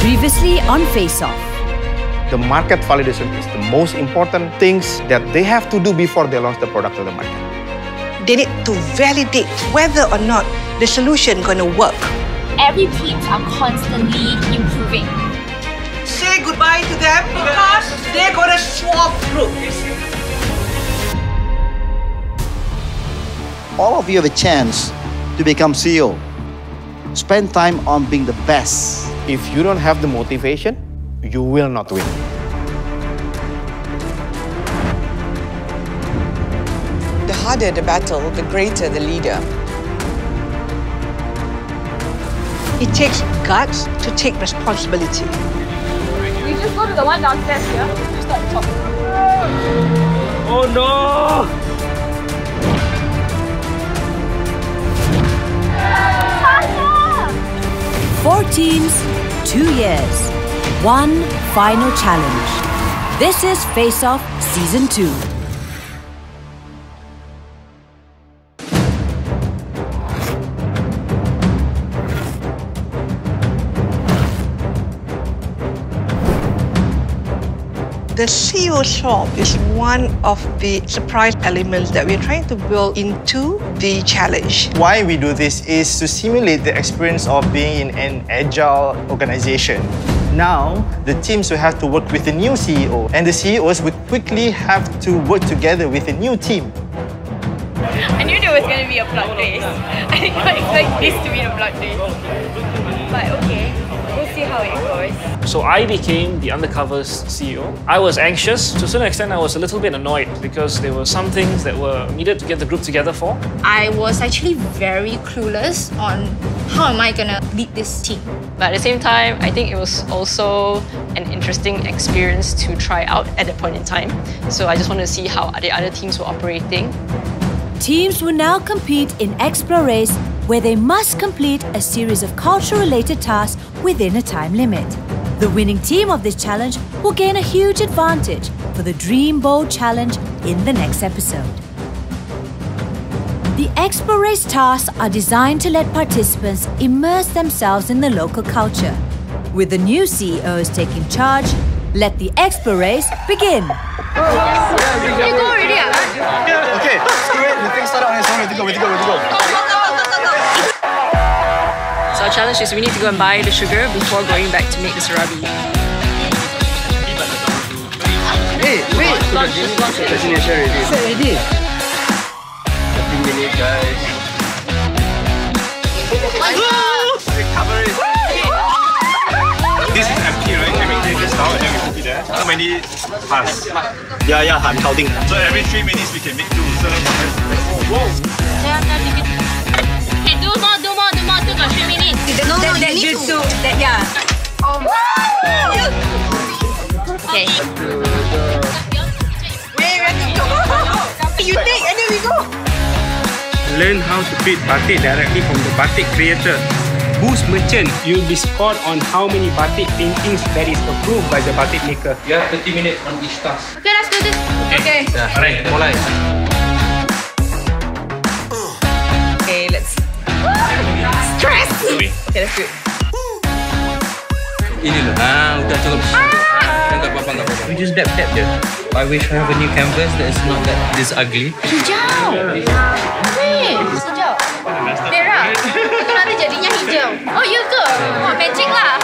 Previously on FACEOFF. The market validation is the most important things that they have to do before they launch the product to the market. They need to validate whether or not the solution going to work. Every teams are constantly improving. Say goodbye to them because they're going to swap groups. All of you have a chance to become CEO. Spend time on being the best. If you don't have the motivation, you will not win. The harder the battle, the greater the leader. It takes guts to take responsibility. We just go to the one downstairs here. Just start top. Oh no! Four teams, 2 years, one final challenge. This is FACEOFF Season 2. The CEO shop is one of the surprise elements that we're trying to build into the challenge. Why we do this is to simulate the experience of being in an agile organization. Now, the teams will have to work with the new CEO, and the CEOs would quickly have to work together with a new team. I knew there was going to be a plot twist. I did not expect this to be a plot twist. But okay, we'll see how it goes. So I became the undercover CEO. I was anxious. To a certain extent, I was a little bit annoyed because there were some things that were needed to get the group together for. I was actually very clueless on how am I going to lead this team. But at the same time, I think it was also an interesting experience to try out at that point in time. So I just wanted to see how the other teams were operating. Teams will now compete in AXplorace, where they must complete a series of culture-related tasks within a time limit. The winning team of this challenge will gain a huge advantage for the Dream Bold Challenge in the next episode. The AXplorace tasks are designed to let participants immerse themselves in the local culture. With the new CEOs taking charge, let the AXplorace begin. You go already, Okay, screw it. The thing started on its own. We have to go. So our challenge is we need to go and buy the sugar before going back to make the surabi. Hey, wait! Destination ready. Set ready. 15 minutes, guys. Cover it. This is empty, right? Can we take this out and then we put it there? How many pass? Yeah, I'm counting. So every 3 minutes we can make 2. So whoa! Okay, do more. Still got 3 minutes. Okay. You take and then we go. Learn how to print batik directly from the batik creator. Boost merchant, you'll be scored on how many batik paintings that is approved by the batik maker. You have 30 minutes on each task. Okay, let's do this. Okay. Alright, mulai. Okay, let's... Stress! Okay, that's good. Ini loh. Udah cukup. Enggak apa-apa. We just dab je. I wish I have a new canvas that is not that this ugly. Hijau. Weh, hijau. Merah. Itu nanti jadinya hijau. Oh, you ke? Wah, magic lah.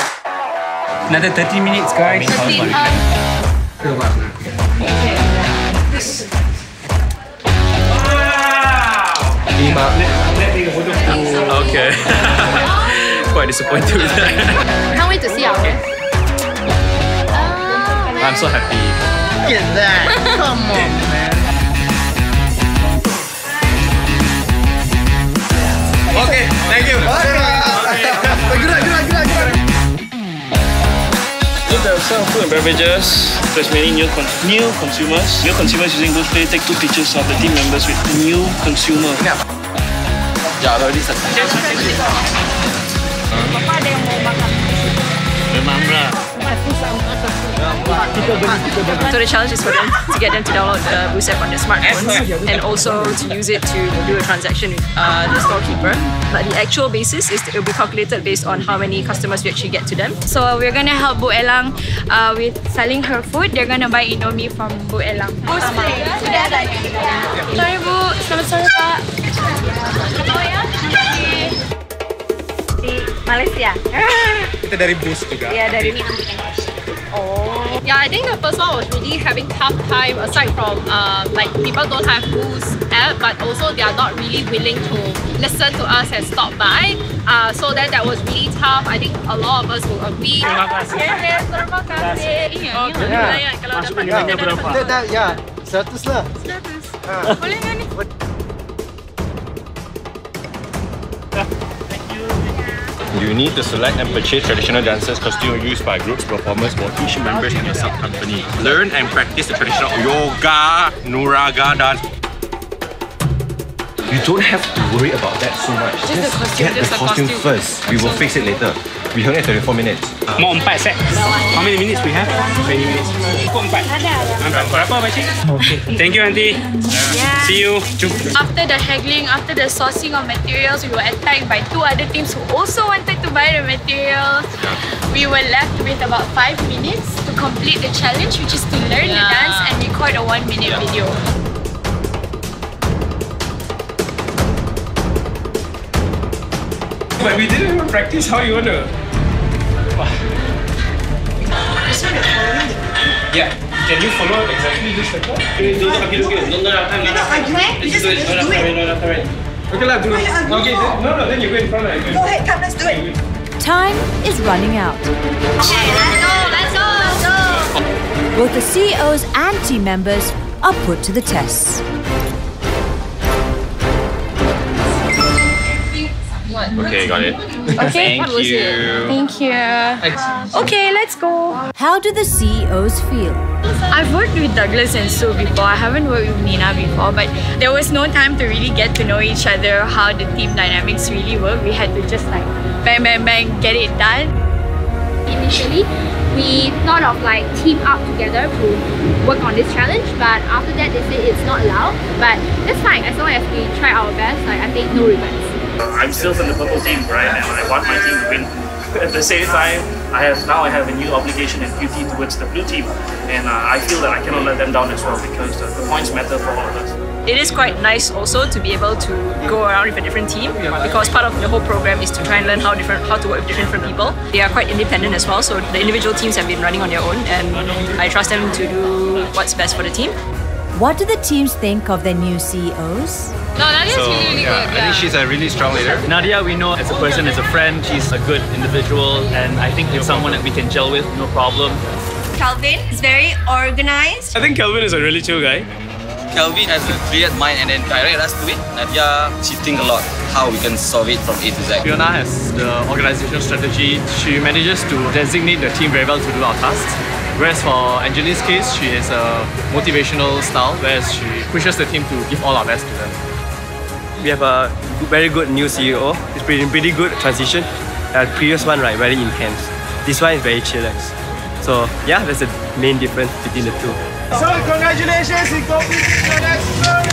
Another 30 minutes, guys. 30. Okay. Quite disappointed with that. Can't wait to see our work. I'm so happy. Look at that! Come on, man. Okay, thank you. With the sell food and beverages, there's many new consumers. New consumers using GoPay take 2 pictures of the team members with new consumer. Ya, already start. Papa ada yang mau makan. Memang lah. So the challenge is for them to get them to download the Boost app on their smartphones and also to use it to do a transaction with the storekeeper. But the actual basis is it will be calculated based on how many customers we actually get to them. So we're gonna help Bu Elang with selling her food. They're gonna buy Indomie from Bu Elang. Sorry Bu, selamat sore Pak. Oh ya? Di Malaysia. Kita dari Boost juga. Iya dari. Oh. Yeah, I think the first one was really having tough time aside from like people don't have Boost app, but also they are not really willing to listen to us and stop by. So then that was really tough. I think a lot of us will agree. Terima kasih. Terima kasih. Ya. Kalau dapat Kita berapa? Ya, 100 lah. 100. Boleh nggak nih? You need to select and purchase traditional dances costume used by groups, performers, or each members in your sub-company. Learn and practice the traditional yoga, nuraga dance. You don't have to worry about that so much. Just get the costume first. We will fix it later. We only have 34 minutes. Mau 4 set. How many minutes we have? 20 minutes. Cukup 4. Ada. Berapa pakcik? Okay. Thank you auntie. See you. After the haggling, after the sourcing of materials, we were attacked by 2 other teams who also wanted to buy the materials. We were left with about 5 minutes to complete the challenge, which is to learn the dance and record a 1-minute video. But we didn't even practice how you wanna. Yeah. Can you follow exactly this step? Okay lah, do it. Okay, no, then you go in front. Go ahead, come, let's do it. Time is running out. Okay, let's go. Both the CEOs and team members are put to the tests. Okay, got it. Okay, Thank you. Thank you. Okay, let's go. How do the CEOs feel? I've worked with Douglas and Sue before. I haven't worked with Nina before, but there was no time to really get to know each other, how the team dynamics really work. We had to just like bang, bang, bang, get it done. Initially, we thought of like team up together to work on this challenge, but after that they said it's not allowed. But it's fine as long as we try our best. Like I think no regrets. I'm still from the purple team right now. I want my team to win. At the same time, I have a new obligation and duty towards the blue team, and I feel that I cannot let them down as well because the points matter for all of us. It is quite nice also to be able to go around with a different team because part of the whole program is to try and learn how to work with different people. They are quite independent as well, so the individual teams have been running on their own, and I trust them to do what's best for the team. What do the teams think of their new CEOs? No, Nadia's really good. I think she's a really strong leader. Nadia, we know as a person, as a friend, she's a good individual, and I think it's someone that we can gel with, no problem. Calvin is very organized. I think Kelvin is a really chill guy. Kelvin has a clear mind and then direct us to it. Nadia, she thinks a lot how we can solve it from A to Z. Fiona has the organizational strategy. She manages to designate the team very well to do our tasks. Whereas for Angeline's case, she has a motivational style, whereas she pushes the team to give all our best to them. We have a very good new CEO. It's pretty good transition. The previous one, right, very intense. This one is very chillax. So yeah, that's the main difference between the two. So congratulations, you completed the next one.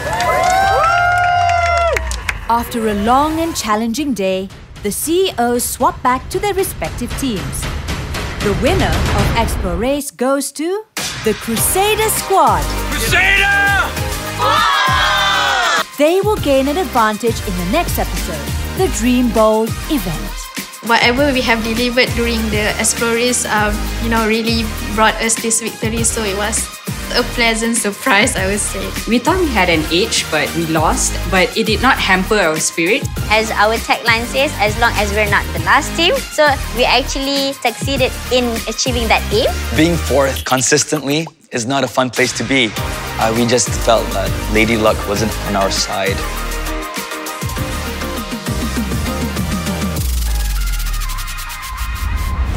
After a long and challenging day, the CEOs swap back to their respective teams. The winner of AXplorace goes to the Crusader Squad. Crusader! They will gain an advantage in the next episode, the Dream Bowl event. Whatever we have delivered during the AXplorace, really brought us this victory. So it was a pleasant surprise, I would say. We thought we had an edge, but we lost. But it did not hamper our spirit. As our tagline says, as long as we're not the last team. So we actually succeeded in achieving that aim. Being fourth consistently is not a fun place to be. We just felt that Lady Luck wasn't on our side.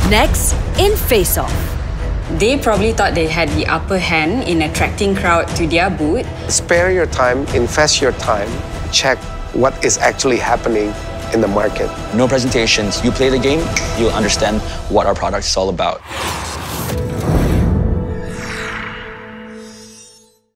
Next, in FACEOFF. They probably thought they had the upper hand in attracting crowd to their booth. Spare your time, invest your time, check what is actually happening in the market. No presentations. You play the game, you'll understand what our product is all about.